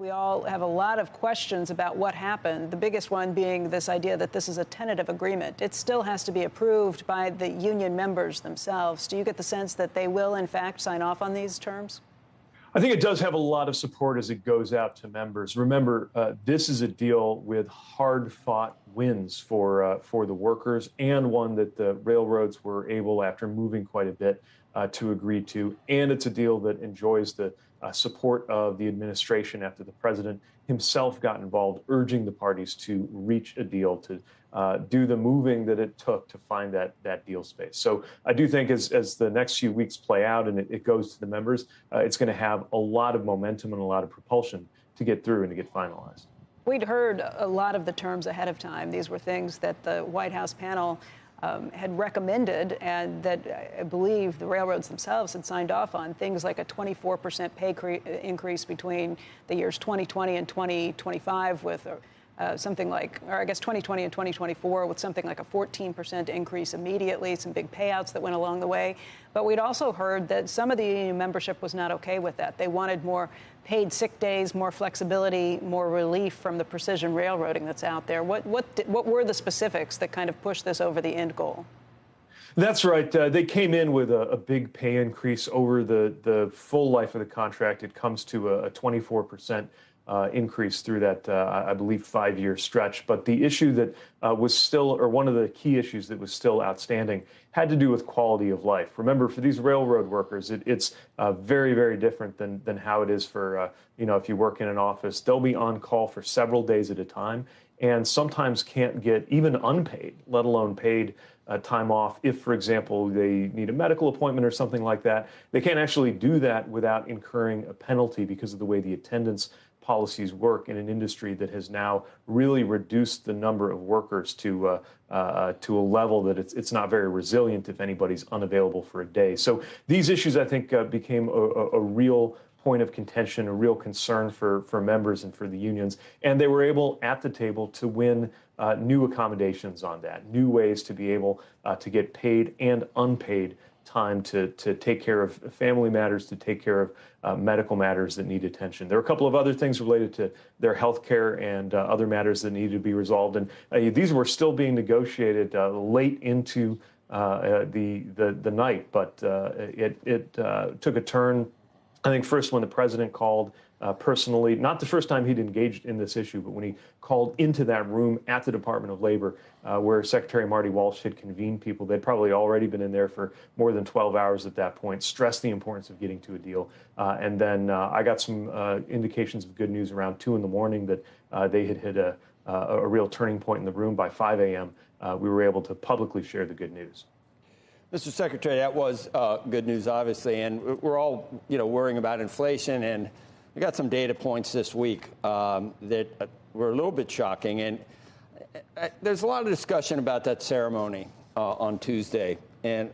We all have a lot of questions about what happened, the biggest one being this idea that this is a tentative agreement. It still has to be approved by the union members themselves. Do you get the sense that they will, in fact, sign off on these terms? I think it does have a lot of support as it goes out to members. Remember, this is a deal with hard-fought wins for the workers, and one that the railroads were able, after moving quite a bit, to agree to. And it's a deal that enjoys the support of the administration after the president himself got involved, urging the parties to reach a deal, to do the moving that it took to find that deal space. So I do think as the next few weeks play out and it goes to the members, it's going to have a lot of momentum and a lot of propulsion to get through and to get finalized. We'd heard a lot of the terms ahead of time. These were things that the White House panel had recommended, and that I believe the railroads themselves had signed off on, things like a 24% pay increase between the years 2020 and 2025 with something like, or I guess 2020 and 2024 with something like a 14% increase immediately, some big payouts that went along the way. But we'd also heard that some of the union membership was not okay with that. They wanted more paid sick days, more flexibility, more relief from the precision railroading that's out there. What were the specifics that kind of pushed this over the end goal? That's right. They came in with a big pay increase over the full life of the contract. It comes to a 24% increase through that, I believe, 5-year stretch. But the issue that was still, or one of the key issues that was still outstanding, had to do with quality of life. Remember, for these railroad workers, it's very, very different than how it is for, if you work in an office. They'll be on call for several days at a time, and sometimes can't get even unpaid, let alone paid time off. If, for example, they need a medical appointment or something like that, they can't actually do that without incurring a penalty because of the way the attendance policies work in an industry that has now really reduced the number of workers to a level that it's not very resilient if anybody's unavailable for a day. So these issues, I think, became a real point of contention, a real concern for members and for the unions. And they were able at the table to win new accommodations on that, new ways to be able to get paid and unpaid time to take care of family matters, to take care of medical matters that need attention. There are a couple of other things related to their health care and other matters that needed to be resolved. And these were still being negotiated late into the night. But it took a turn, I think, first when the president called personally, not the first time he'd engaged in this issue, but when he called into that room at the Department of Labor, where Secretary Marty Walsh had convened people. They'd probably already been in there for more than 12 hours at that point, stressed the importance of getting to a deal. And then I got some indications of good news around 2 in the morning that they had hit a real turning point in the room. By 5 a.m., we were able to publicly share the good news. Mr. Secretary, that was good news, obviously, and we're all, worrying about inflation, and we got some data points this week that were a little bit shocking, and there's a lot of discussion about that ceremony on Tuesday. And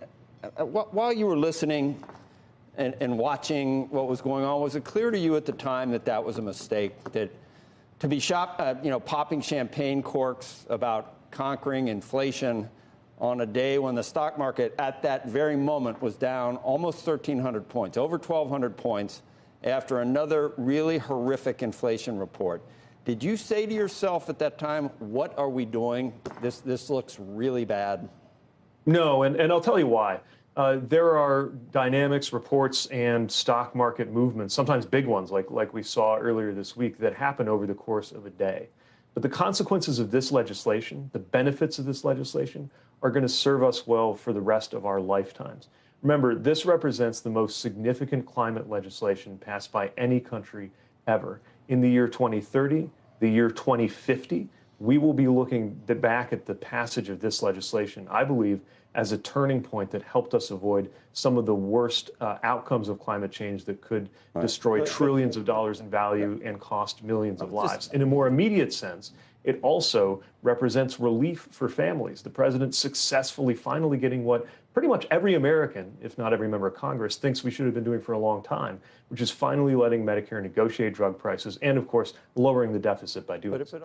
while you were listening and watching what was going on, was it clear to you at the time that that was a mistake, that to be popping champagne corks about conquering inflation on a day when the stock market at that very moment was down almost 1,300 points, over 1,200 points, after another really horrific inflation report? Did you say to yourself at that time, what are we doing? This looks really bad. No, and I'll tell you why. There are dynamics, reports, and stock market movements, sometimes big ones like we saw earlier this week, that happen over the course of a day. But the consequences of this legislation, the benefits of this legislation, are going to serve us well for the rest of our lifetimes. Remember, this represents the most significant climate legislation passed by any country ever. In the year 2030, the year 2050, we will be looking back at the passage of this legislation, I believe, as a turning point that helped us avoid some of the worst outcomes of climate change that could destroy trillions of dollars in value and cost millions of lives. In a more immediate sense, it also represents relief for families. The president successfully finally getting what pretty much every American, if not every member of Congress, thinks we should have been doing for a long time, which is finally letting Medicare negotiate drug prices and, of course, lowering the deficit by doing so.